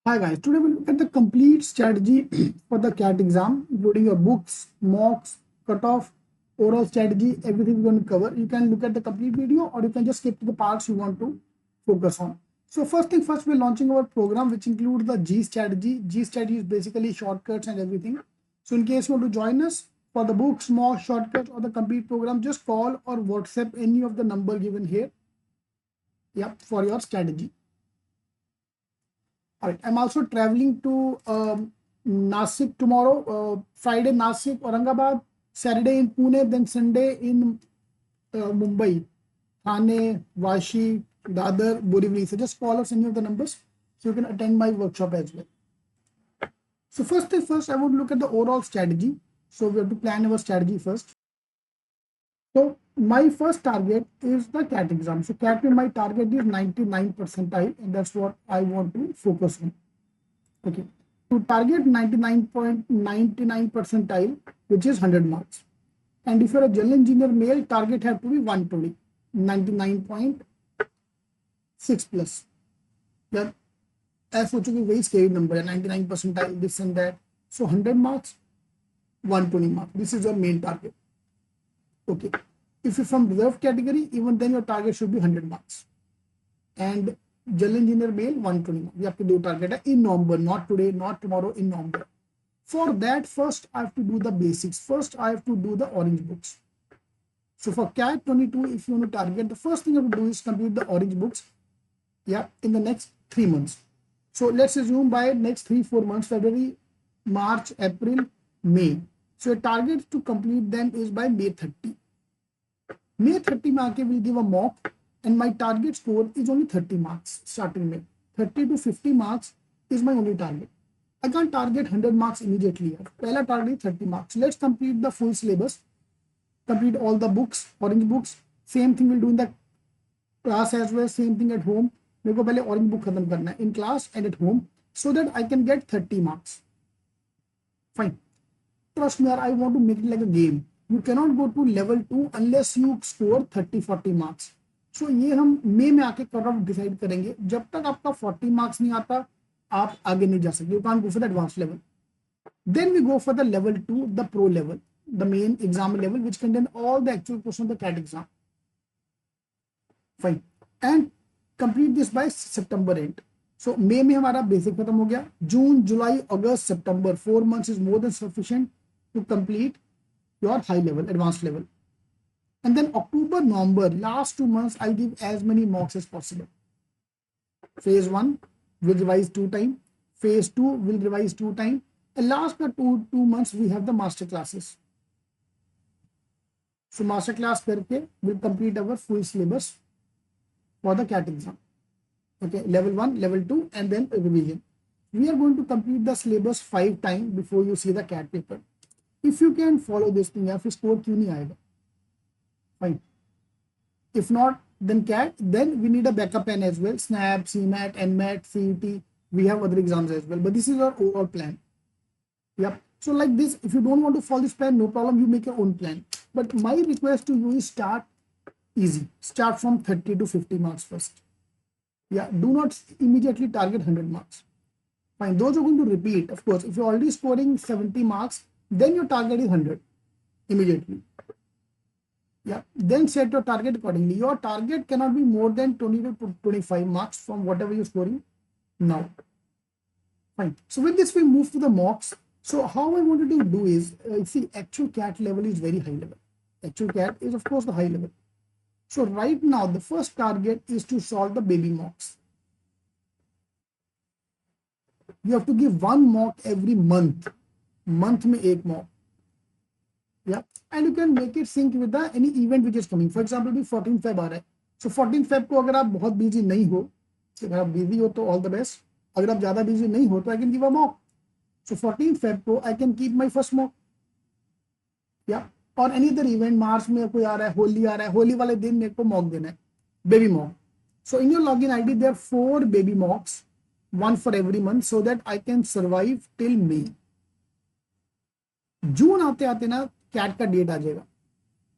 Hi guys, today we'll look at the complete strategy for the CAT exam, including your books, mocks, cutoff, oral strategy, everything we're going to cover. You can look at the complete video or you can just skip to the parts you want to focus on. So first thing first, we're launching our program which includes the G strategy. G strategy is basically shortcuts and everything. So in case you want to join us for the books, mocks, shortcuts or the complete program, just call or WhatsApp any of the number given here. Yep, for your strategy. All right, I'm also traveling to Nashik tomorrow. Friday, Nashik, Aurangabad. Saturday in Pune, then Sunday in Mumbai, Thane, Vashi, Dadar, Borivali. So just call us any of the numbers so you can attend my workshop as well. So first thing first, I would look at the overall strategy. So we have to plan our strategy first. So my first target is the CAT exam. So CAT my target is 99 percentile, and that's what I want to focus on. Okay. To target 99.99 percentile, which is 100 marks. And if you're a general engineer male, target have to be 120, 99.6 plus. Yeah. As for very scary number, 99 percentile, this and that. So 100 marks, 120 marks. This is your main target. Okay. If you're from reserved category, even then your target should be 100 marks. And general engineer male 120. We have to do target in November, not today, not tomorrow, in November. For that, first I have to do the basics. First, I have to do the orange books. So for CAT 22, if you want to target, the first thing you have to do is complete the orange books. Yeah, in the next 3 months. So let's assume by next 3-4 months, February, March, April, May. So your target to complete them is by May 30. May 30 mark will give a mock, and my target score is only 30 marks starting May. 30 to 50 marks is my only target. I can't target 100 marks immediately. Pehla target 30 marks. Let's complete the full syllabus, complete all the books, orange books. Same thing we'll do in the class as well, same thing at home. मेरे को पहले orange book खत्म करना है in class and at home so that I can get 30 marks. Fine. Trust me, I want to make it like a game. You cannot go to level 2 unless you score 30-40 marks. So ये हम मई में आके cut off decide करेंगे. जब तक आपका 40 marks नहीं आता, आप आगे नहीं जा सकते. You can't go for the advanced level. Then we go for the level 2, the pro level, the main exam level, which contain all the actual questions of the CAT exam. Fine. And complete this by September end. So मई में हमारा basic खत्म हो गया. जून, जुलाई, अगस्त, सितंबर, 4 months is more than sufficient to complete your high level, advanced level. And then October, November, last 2 months, I'll give as many mocks as possible. Phase 1 will revise 2 times. Phase 2 will revise 2 times. And last but two months, we have the master classes. So master class karke will complete our full syllabus for the CAT exam. Okay, level 1, level 2, and then revision. We are going to complete the syllabus 5 times before you see the CAT paper. If you can follow this thing, या फिर score क्यों नहीं आएगा? Fine. If not, then CAT, then we need a backup plan as well. SNAP, CMAT, NMAT, CET. We have other exams as well, but this is our overall plan. Yep. So like this, if you don't want to follow this plan, no problem. You make your own plan. But my request to you is start easy. Start from 30 to 50 marks first. Yeah. Do not immediately target 100 marks. Fine. Those are going to repeat. Of course, if you're already scoring 70 marks, then your target is 100 immediately. Yeah, then set your target accordingly. Your target cannot be more than 20 to 25 marks from whatever you're scoring now. Fine. So with this, we move to the mocks. So how I wanted to do is, see, actual CAT level is very high level. Actual CAT is, of course, the high level. So right now, the first target is to solve the baby mocks. You have to give 1 mock every month. Month में 1 mock. Yeah, and you can make it sync with the any event which is coming. For example, भी 14 Feb आ रहा है. So 14 Feb को अगर आप बहुत busy नहीं हो, अगर आप busy हो तो all the best. अगर आप ज़्यादा busy नहीं हो तो I can give a mock. So 14 Feb को I can keep my first mock. Yeah, or any other event. मार्च में कोई आ रहा है, होली आ रहा है, होली वाले दिन मेरे को mock देना है, baby mock. So in your login ID there are 4 baby mocks, 1 for every month, so that I can survive till May. जून आते आते ना CAT का डेट आ जाएगा.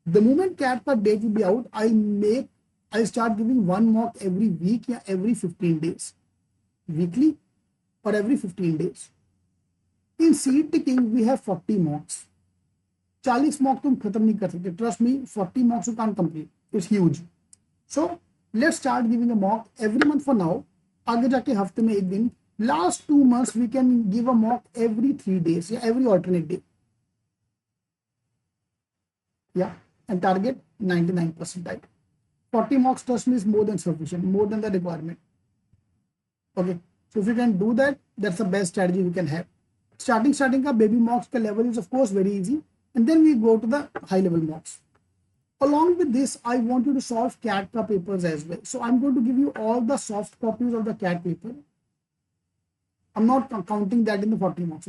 The moment CAT का date will be out, I start giving 1 mock every week या every 15 days. Weekly or every 15 days. In seed taking, we have 40 mocks. 40 mock तुम खत्म नहीं कर सकते. Trust me, 40 mocks you can't complete. It's huge. So let's start giving a mock every month for now. आगे जाके हफ्ते में एक दिन. Last 2 months we can give a mock every 3 days, yeah, every alternate day. Yeah, and target 99 percentile. 40 mocks, trust me, is more than sufficient, more than the requirement. Okay, so if you can do that, that's the best strategy we can have. Starting ka baby mocks ka level is of course very easy, and then we go to the high level mocks. Along with this, I want you to solve CAT ka papers as well. So I'm going to give you all the soft copies of the CAT paper. I'm not counting that in the 40 mocks.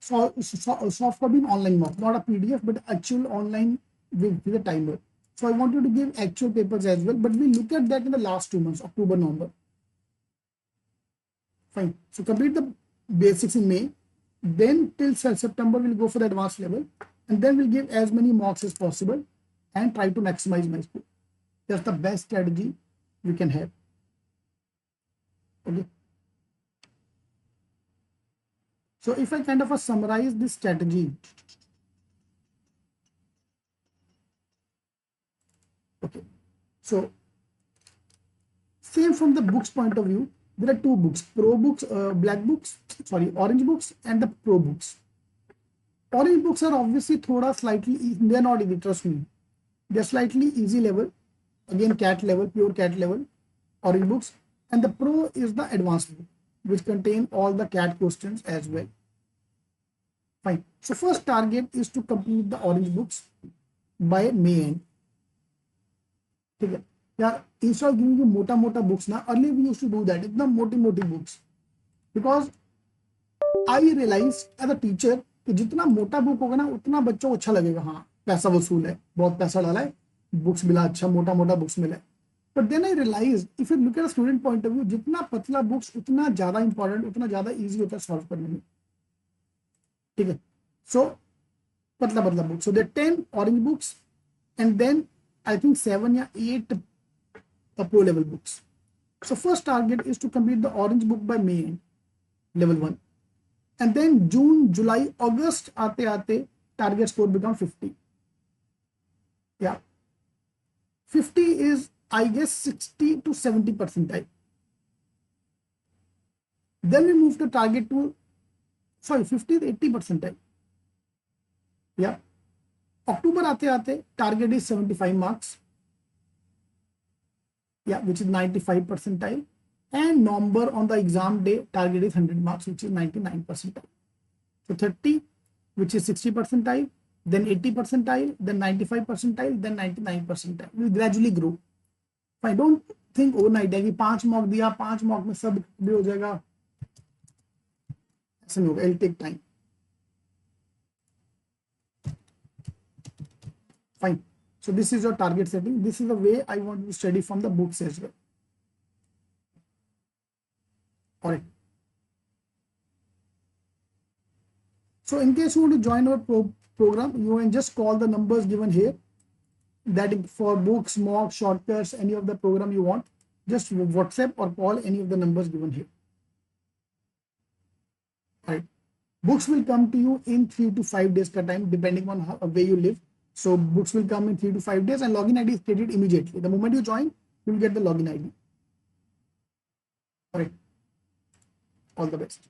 So soft copy in online mock, not a PDF, but actual online with a timer. So I want you to give actual papers as well, but we look at that in the last 2 months, October, November. Fine. So complete the basics in May. Then till September, we'll go for the advanced level. And then we'll give as many mocks as possible and try to maximize my score. That's the best strategy we can have. Okay. So if I kind of summarize this strategy. Okay. So same from the books point of view. There are 2 books, pro books, orange books and the pro books. Orange books are obviously slightly, they are not easy, trust me. They are slightly easy level, again CAT level, pure CAT level, orange books. And the pro is the advanced book, which contain all the CAT questions as well. Fine. So first target is to complete the orange books by May end. Okay. Yeah, instead of giving you mota books now, earlier we used to do that. It's the moti books. Because I realized as a teacher कि जितना मोटा book होगा ना उतना बच्चों को अच्छा लगेगा. हाँ, पैसा वसूल है, बहुत पैसा डाला है, बुक्स मिला, अच्छा मोटा बुक्स मिला. But then I realized if you look at a student point of view, जितना पतला बुक्स उतना ज्यादा इंपॉर्टेंट, उतना ज्यादा इजी होता है सॉल्व करने में. ठीक है. So पतला book. So there are 10 orange books and then I think 7 or 8 pro level books. So first target is to complete the orange book by May end, level 1. And then June, July, August aate target score become 50. Yeah. 50 is, I guess, 60 to 70 percentile. Then we move to target to, 50 is 80 percentile. Yeah. October aate target is 75 marks. Yeah, which is 95 percentile. And November on the exam day, target is 100 marks, which is 99 percentile. So 30, which is 60 percentile, then 80 percentile, then 95 percentile, then 99 percentile. We gradually grow. I don't think overnight that 5 mock दिया, 5 mock में सब भी हो जाएगा. ऐसा नहीं होगा. It'll take time. Fine. So this is your target setting. This is the way I want to study from the books as well. All right. So in case you want to join our program, you can just call the numbers given here. That for books, mock, shortcuts, any of the program you want, just WhatsApp or call any of the numbers given here. All right. Books will come to you in 3 to 5 days ka time, depending on where you live. So books will come in 3 to 5 days and login ID is created immediately. The moment you join, you will get the login ID. All right. All the best.